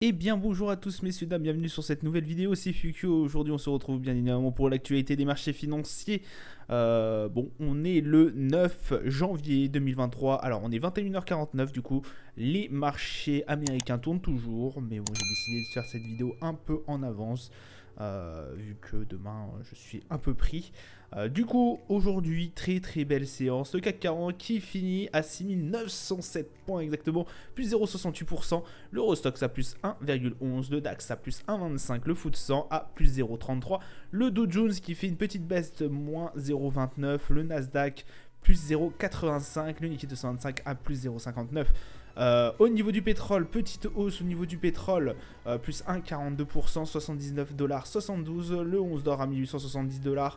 Eh bien bonjour à tous messieurs dames, bienvenue sur cette nouvelle vidéo, c'est Fukio. Aujourd'hui on se retrouve bien évidemment pour l'actualité des marchés financiers. On est le 9 janvier 2023, alors on est 21h49 du coup, les marchés américains tournent toujours, mais bon j'ai décidé de faire cette vidéo un peu en avance, vu que demain je suis un peu pris. Du coup, aujourd'hui, très belle séance. Le CAC 40 qui finit à 6907 points exactement, plus 0,68%. L'Eurostoxx à plus 1,11. Le DAX à plus 1,25. Le FTSE 100 à plus 0,33. Le Dow Jones qui fait une petite baisse de moins 0,29. Le Nasdaq plus 0,85. Le Nikkei 225 à plus 0,59. Au niveau du pétrole, petite hausse au niveau du pétrole, plus 1,42%, 79,72$. Le 11 d'or à 1870,59$.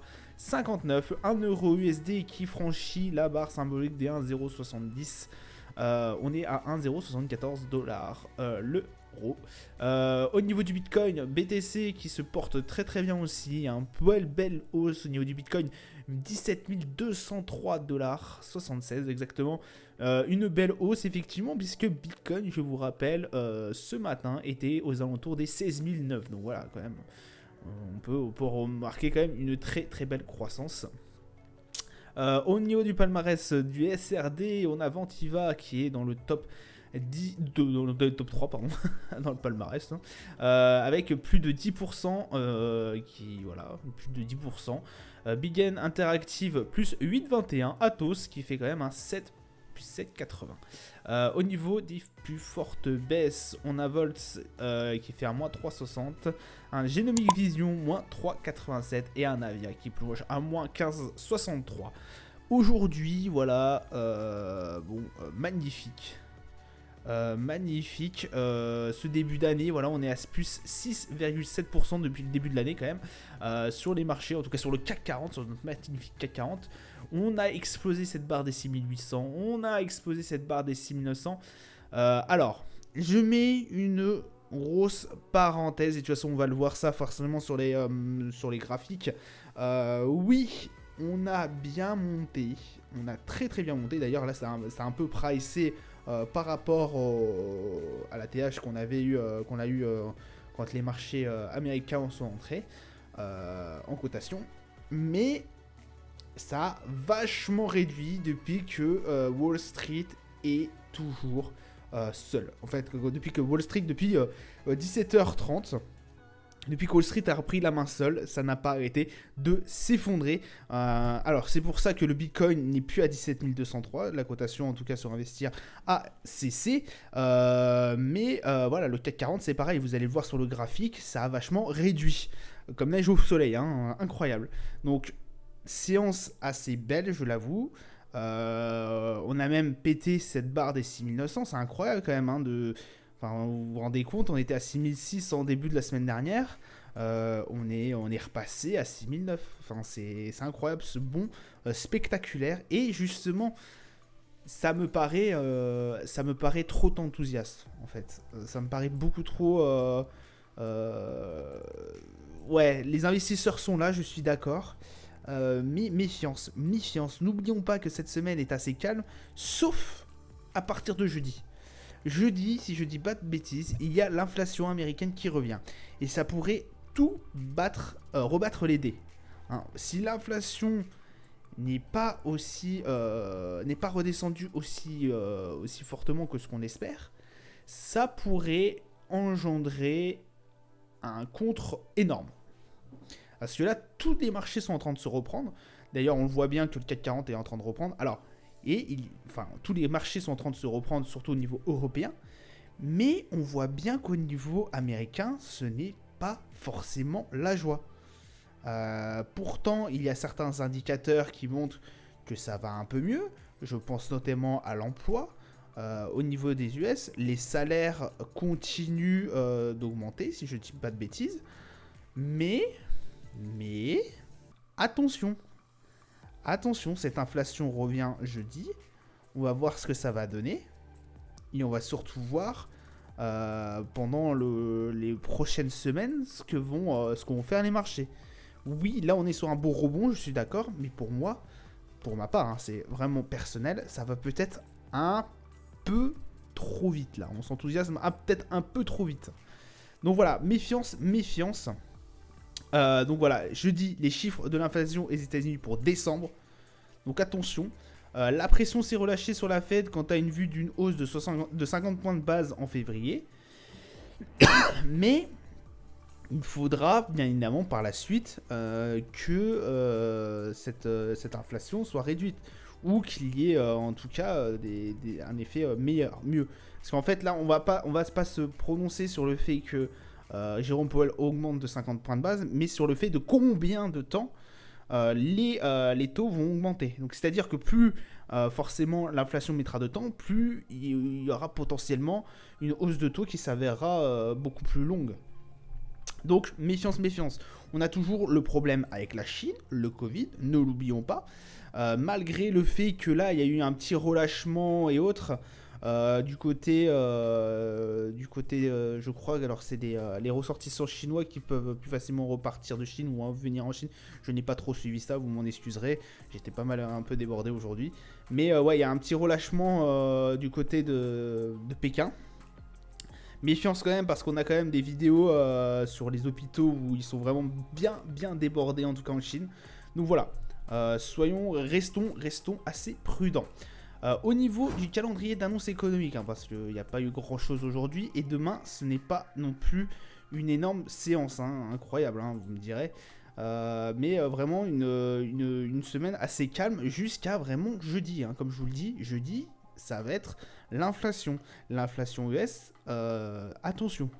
1 euro USD qui franchit la barre symbolique des 1,070$. On est à 1,074$ l'euro. Au niveau du Bitcoin, BTC qui se porte très bien aussi. Un belle hausse au niveau du Bitcoin. 17 203,76$ exactement. Une belle hausse effectivement, puisque Bitcoin, je vous rappelle, ce matin était aux alentours des 16 009. Donc voilà, quand même, on peut remarquer quand même une très belle croissance. Au niveau du palmarès du SRD, on a Ventiva qui est dans le top 10, dans le top 3 pardon, dans le palmarès, hein, avec plus de 10%, plus de 10%. Big N Interactive plus 8,21. Atos qui fait quand même un 7 plus 7,80. Au niveau des plus fortes baisses, on a Volts qui fait un moins 3,60, un Genomic Vision moins 3,87 et un Avia qui plonge à moins 15,63. Aujourd'hui, voilà, magnifique. Magnifique ce début d'année, voilà, on est à plus 6,7% depuis le début de l'année quand même, sur les marchés, en tout cas sur le CAC 40, sur notre magnifique CAC 40. On a explosé cette barre des 6800, on a explosé cette barre des 6900. Alors, je mets une grosse parenthèse, et de toute façon on va le voir ça forcément sur les graphiques. Oui, on a bien monté, on a très bien monté, d'ailleurs là c'est un peu pricé par rapport à la TH qu'on a eu quand les marchés américains sont entrés en cotation. Mais ça a vachement réduit depuis que Wall Street est toujours seul. En fait, depuis que Wall Street, depuis 17h30, depuis que Wall Street a repris la main seule, ça n'a pas arrêté de s'effondrer. Alors c'est pour ça que le Bitcoin n'est plus à 17 203, la cotation en tout cas sur Investir a cessé. Mais voilà, le CAC 40 c'est pareil, vous allez le voir sur le graphique, ça a vachement réduit. Comme neige au soleil, hein, incroyable. Donc séance assez belle, je l'avoue. On a même pété cette barre des 6900, c'est incroyable quand même, hein, Enfin, vous vous rendez compte, on était à 6006 en début de la semaine dernière. On est repassé à 6009. Enfin, c'est incroyable ce bond spectaculaire. Et justement, ça me paraît trop enthousiaste, en fait. Ça me paraît beaucoup trop... Ouais, les investisseurs sont là, je suis d'accord. Mais méfiance. N'oublions pas que cette semaine est assez calme, sauf à partir de jeudi. Jeudi, si je dis pas de bêtises, il y a l'inflation américaine qui revient. Et ça pourrait tout rebattre les dés. Hein. Si l'inflation n'est pas redescendue aussi fortement que ce qu'on espère, ça pourrait engendrer un contre énorme. Parce que là, tous les marchés sont en train de se reprendre. D'ailleurs, on le voit bien que le CAC 40 est en train de reprendre. Alors, tous les marchés sont en train de se reprendre, surtout au niveau européen. Mais on voit bien qu'au niveau américain, ce n'est pas forcément la joie. Pourtant, il y a certains indicateurs qui montrent que ça va un peu mieux. Je pense notamment à l'emploi. Au niveau des US, les salaires continuent d'augmenter, si je ne dis pas de bêtises. Mais, attention. Attention, cette inflation revient jeudi. On va voir ce que ça va donner. Et on va surtout voir pendant les prochaines semaines ce que vont faire les marchés. Oui, là on est sur un beau rebond, je suis d'accord. Mais pour moi, pour ma part, hein, c'est vraiment personnel, ça va peut-être un peu trop vite là. On s'enthousiasme peut-être un peu trop vite. Donc voilà, méfiance, méfiance. Donc voilà, je dis les chiffres de l'inflation aux États-Unis pour décembre. Donc attention. La pression s'est relâchée sur la Fed quand tu as une vue d'une hausse de 50 points de base en février. Mais il faudra bien évidemment par la suite que cette inflation soit réduite. Ou qu'il y ait en tout cas un effet meilleur, mieux. Parce qu'en fait là on va pas se prononcer sur le fait que Jérôme Powell augmente de 50 points de base, mais sur le fait de combien de temps les taux vont augmenter. Donc c'est-à-dire que plus forcément l'inflation mettra de temps, plus il y aura potentiellement une hausse de taux qui s'avérera beaucoup plus longue. Donc méfiance, méfiance. On a toujours le problème avec la Chine, le Covid, ne l'oublions pas. Malgré le fait que là il y a eu un petit relâchement et autres, du côté, je crois, alors c'est les ressortissants chinois qui peuvent plus facilement repartir de Chine ou venir en Chine. Je n'ai pas trop suivi ça, vous m'en excuserez. J'étais pas mal un peu débordé aujourd'hui. Mais ouais, il y a un petit relâchement du côté de Pékin. Méfiance quand même parce qu'on a quand même des vidéos sur les hôpitaux où ils sont vraiment bien débordés, en tout cas en Chine. Donc voilà, restons assez prudents. Au niveau du calendrier d'annonce économique, hein, parce qu'il n'y a pas eu grand chose aujourd'hui, et demain ce n'est pas non plus une énorme séance, hein, incroyable, hein, vous me direz. Mais vraiment une semaine assez calme jusqu'à vraiment jeudi, hein, comme je vous le dis, jeudi ça va être l'inflation. L'inflation US, attention.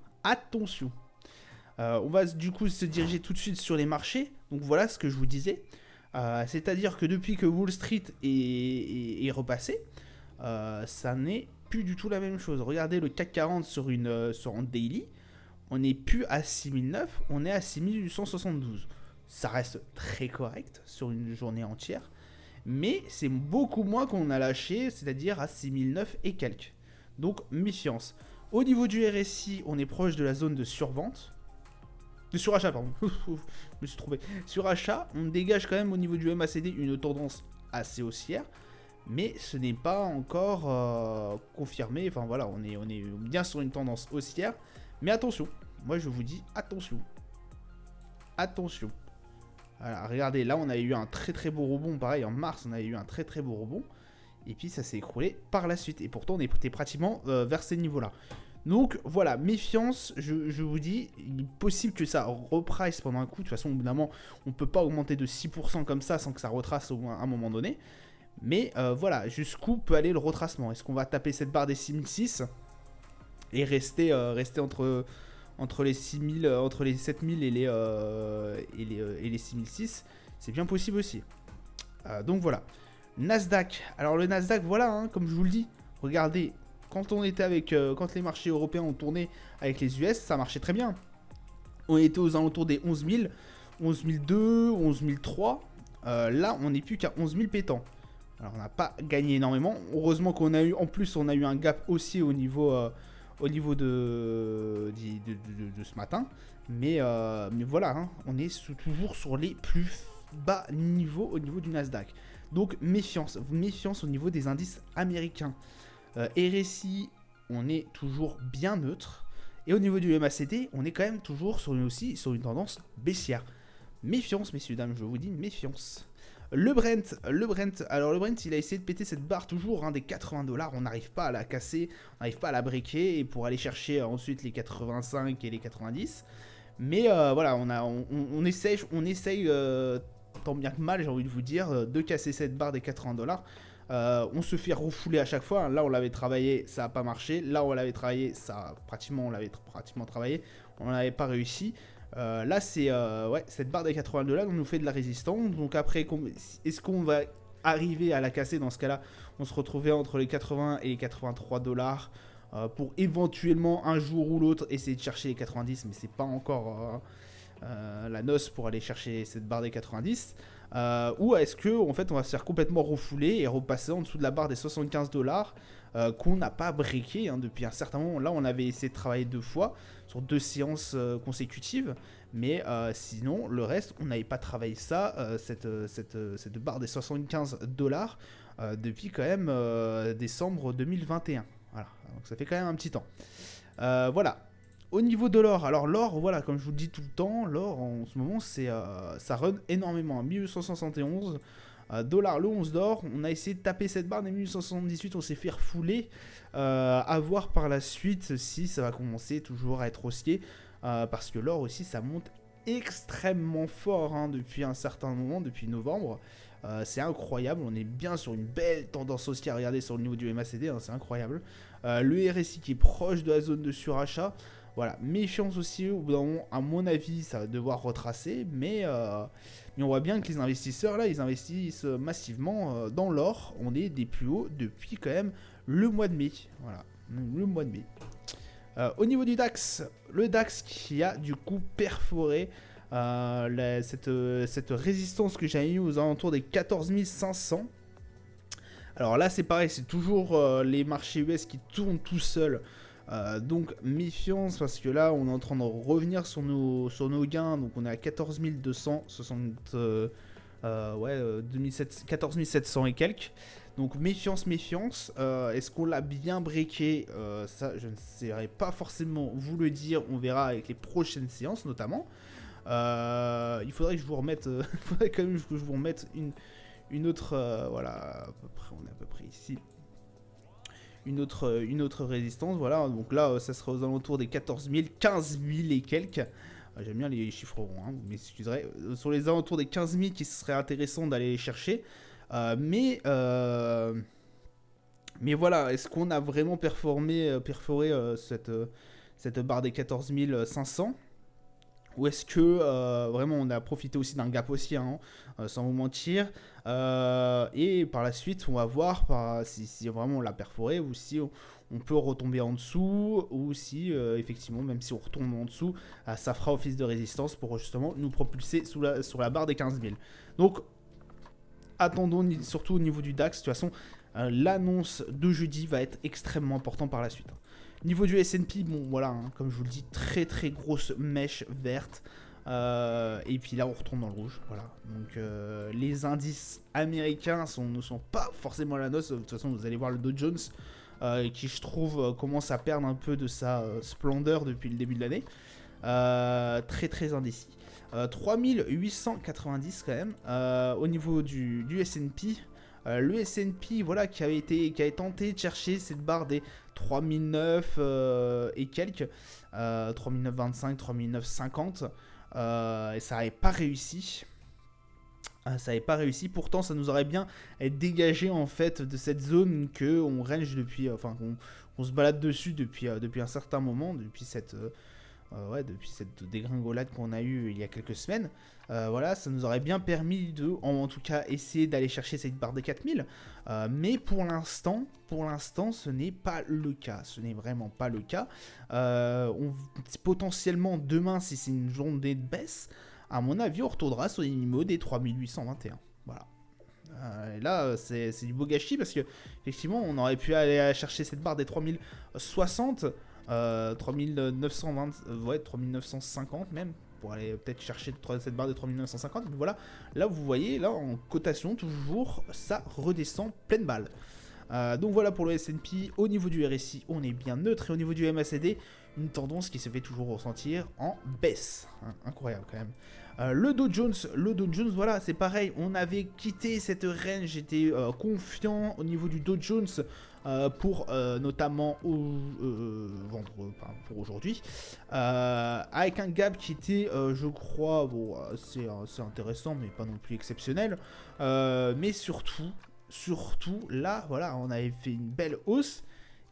On va du coup se diriger tout de suite sur les marchés, donc voilà ce que je vous disais. C'est-à-dire que depuis que Wall Street est repassé, ça n'est plus du tout la même chose. Regardez le CAC 40 sur un daily, on n'est plus à 6009, on est à 6872. Ça reste très correct sur une journée entière, mais c'est beaucoup moins qu'on a lâché, c'est-à-dire à 6009 et quelques. Donc méfiance. Au niveau du RSI, on est proche de la zone de survente. De surachat, pardon. Je me suis trompé. Surachat, on dégage quand même au niveau du MACD une tendance assez haussière. Mais ce n'est pas encore confirmé. Enfin voilà, on est bien sur une tendance haussière. Mais attention, moi je vous dis attention. Attention. Alors, regardez, là on a eu un très beau rebond. Pareil, en mars, on a eu un très beau rebond. Et puis ça s'est écroulé par la suite. Et pourtant, on était pratiquement vers ces niveaux-là. Donc voilà, méfiance, je vous dis, il est possible que ça reprice pendant un coup. De toute façon, évidemment, on ne peut pas augmenter de 6% comme ça sans que ça retrace à un moment donné. Mais voilà, jusqu'où peut aller le retracement? Est-ce qu'on va taper cette barre des 6006 et rester entre les 6000, entre les 7000 et les 6006? C'est bien possible aussi. Donc voilà. Nasdaq. Alors le Nasdaq, voilà, hein, comme je vous le dis, regardez. Quand les marchés européens ont tourné avec les US, ça marchait très bien. On était aux alentours des 11 000, 11 200, 11 300. Là, on n'est plus qu'à 11 000 pétants. Alors, on n'a pas gagné énormément. Heureusement qu'on a eu, en plus, on a eu un gap haussier au niveau de ce matin. Mais voilà, hein, on est toujours sur les plus bas niveaux au niveau du Nasdaq. Donc, méfiance au niveau des indices américains. RSI, on est toujours bien neutre. Et au niveau du MACD, on est quand même toujours sur une tendance baissière. Méfiance, messieurs, dames, je vous dis méfiance. Le Brent, alors le Brent, il a essayé de péter cette barre toujours, hein, des 80 $. On n'arrive pas à la casser, on n'arrive pas à la breaker, et pour aller chercher ensuite les 85 et les 90. Mais voilà, on essaye tant bien que mal, j'ai envie de vous dire, de casser cette barre des 80 $. On se fait refouler à chaque fois. Là, on l'avait travaillé, ça n'a pas marché. Là, on l'avait travaillé, on l'avait pratiquement travaillé. On n'avait pas réussi. Là, c'est cette barre des 80 $, on nous fait de la résistance. Donc après, est-ce qu'on va arriver à la casser? Dans ce cas-là, on se retrouvait entre les 80 et les 83 $ pour éventuellement un jour ou l'autre essayer de chercher les 90, mais c'est pas encore la noce pour aller chercher cette barre des 90. Ou est-ce que en fait on va se faire complètement refouler et repasser en dessous de la barre des 75 $ qu'on n'a pas breaké, hein, depuis un certain moment. Là, on avait essayé de travailler 2 fois sur 2 séances consécutives, mais sinon le reste on n'avait pas travaillé ça, cette barre des 75 $ depuis quand même décembre 2021. Voilà, donc ça fait quand même un petit temps. Voilà. Au niveau de l'or, alors l'or, voilà, comme je vous le dis tout le temps, l'or en ce moment, ça run énormément. 1871 dollars le 11 d'or. On a essayé de taper cette barre des 1878, on s'est fait refouler. À voir par la suite si ça va commencer toujours à être haussier. Parce que l'or aussi, ça monte extrêmement fort hein, depuis un certain moment, depuis novembre. C'est incroyable, on est bien sur une belle tendance haussière. Regardez sur le niveau du MACD, hein, c'est incroyable. Le RSI qui est proche de la zone de surachat. Voilà, méfiance aussi, au bout d'un moment, à mon avis, ça va devoir retracer, mais on voit bien que les investisseurs, là, ils investissent massivement dans l'or. On est des plus hauts depuis quand même le mois de mai. Voilà, le mois de mai. Au niveau du DAX, le DAX qui a du coup perforé cette résistance que j'avais mis aux alentours des 14 500. Alors là, c'est pareil, c'est toujours les marchés US qui tournent tout seuls. Donc méfiance parce que là on est en train de revenir sur nos gains. Donc on est à 14 260 14 700 et quelques. Donc méfiance. Est-ce qu'on l'a bien breaké? Ça je ne saurais pas forcément vous le dire. On verra avec les prochaines séances notamment. Il faudrait que je vous remette il faudrait quand même que je vous remette une autre voilà, à peu près, on est à peu près ici. Une autre résistance, voilà, donc là ça sera aux alentours des 14 000, 15 000 et quelques. J'aime bien les chiffres ronds, hein, vous m'excuserez. Sur les alentours des 15 000 qui serait intéressant d'aller les chercher. Mais voilà, est-ce qu'on a vraiment perforé cette barre des 14 500 ? Ou est-ce que vraiment on a profité aussi d'un gap haussier, hein, sans vous mentir. Et par la suite, on va voir si vraiment on l'a perforé ou si on peut retomber en dessous. Ou si effectivement, même si on retombe en dessous, ça fera office de résistance pour justement nous propulser sur la barre des 15 000. Donc attendons surtout au niveau du DAX. De toute façon, l'annonce de jeudi va être extrêmement importante par la suite. Niveau du S&P, bon voilà, hein, comme je vous le dis, très grosse mèche verte. Et puis là, on retombe dans le rouge. Voilà. Donc les indices américains ne sont pas forcément à la noce. De toute façon, vous allez voir le Dow Jones, qui je trouve commence à perdre un peu de sa splendeur depuis le début de l'année. Très indécis. 3890 quand même. Au niveau du S&P. Le S&P, voilà, qui avait tenté de chercher cette barre des 3009 et quelques, 3009,25, 3009,50, et ça n'avait pas réussi. Pourtant ça nous aurait bien dégagé en fait de cette zone qu'on range depuis, enfin qu'on se balade dessus depuis un certain moment, depuis cette dégringolade qu'on a eue il y a quelques semaines. Voilà, ça nous aurait bien permis de, en tout cas, essayer d'aller chercher cette barre des 4000. Mais pour l'instant, ce n'est pas le cas. Ce n'est vraiment pas le cas. Potentiellement, demain, si c'est une journée de baisse, à mon avis, on retournera sur les niveaux des 3821. Voilà. Et là, c'est du beau gâchis parce que, effectivement, on aurait pu aller chercher cette barre des 3060. 3920, 3950 même, pour aller peut-être chercher cette barre de 3950. Mais voilà, là vous voyez, là en cotation toujours, ça redescend pleine balle. Donc voilà pour le S&P. Au niveau du RSI, on est bien neutre, et au niveau du MACD, une tendance qui se fait toujours ressentir en baisse. Hein, incroyable quand même. Le Dow Jones, voilà, c'est pareil, on avait quitté cette range, j'étais confiant au niveau du Dow Jones pour notamment pour aujourd'hui, avec un gap qui était, je crois, bon, c'est intéressant, mais pas non plus exceptionnel, mais surtout, là, voilà, on avait fait une belle hausse,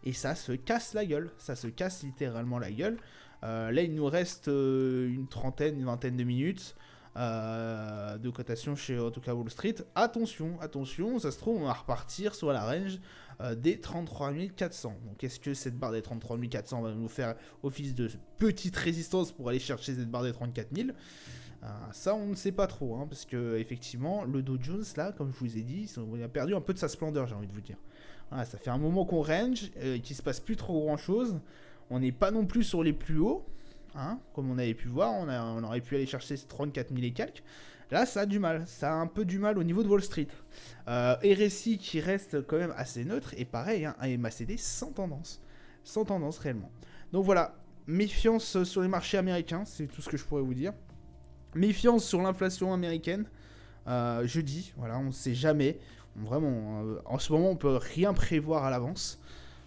et ça se casse la gueule, ça se casse littéralement la gueule. Là, il nous reste une vingtaine de minutes de cotation chez, en tout cas, Wall Street. Attention, ça se trouve, on va repartir sur la range des 33 400. Donc, est-ce que cette barre des 33 400 va nous faire office de petite résistance pour aller chercher cette barre des 34 000 ? Ça, on ne sait pas trop, hein, parce que effectivement, le Dow Jones, là, comme je vous ai dit, il a perdu un peu de sa splendeur, j'ai envie de vous dire. Voilà, ça fait un moment qu'on range, qu'il se passe plus trop grand-chose. On n'est pas non plus sur les plus hauts, hein, comme on avait pu voir. On aurait pu aller chercher ces 34 000 et quelques. Là, ça a du mal. Ça a un peu du mal au niveau de Wall Street. RSI qui reste quand même assez neutre. Et pareil, hein, un MACD sans tendance. Sans tendance réellement. Donc voilà. méfiance sur les marchés américains, c'est tout ce que je pourrais vous dire. Méfiance sur l'inflation américaine. Jeudi, voilà, on ne sait jamais. Vraiment, en ce moment, on peut rien prévoir à l'avance.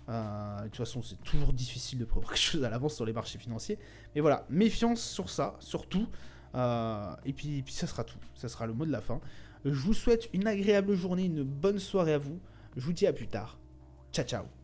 De toute façon, c'est toujours difficile de prévoir quelque chose à l'avance sur les marchés financiers. Mais voilà, méfiance sur ça, surtout. Et puis ça sera tout. Ça sera le mot de la fin. Je vous souhaite une agréable journée, une bonne soirée à vous. Je vous dis à plus tard. Ciao, ciao.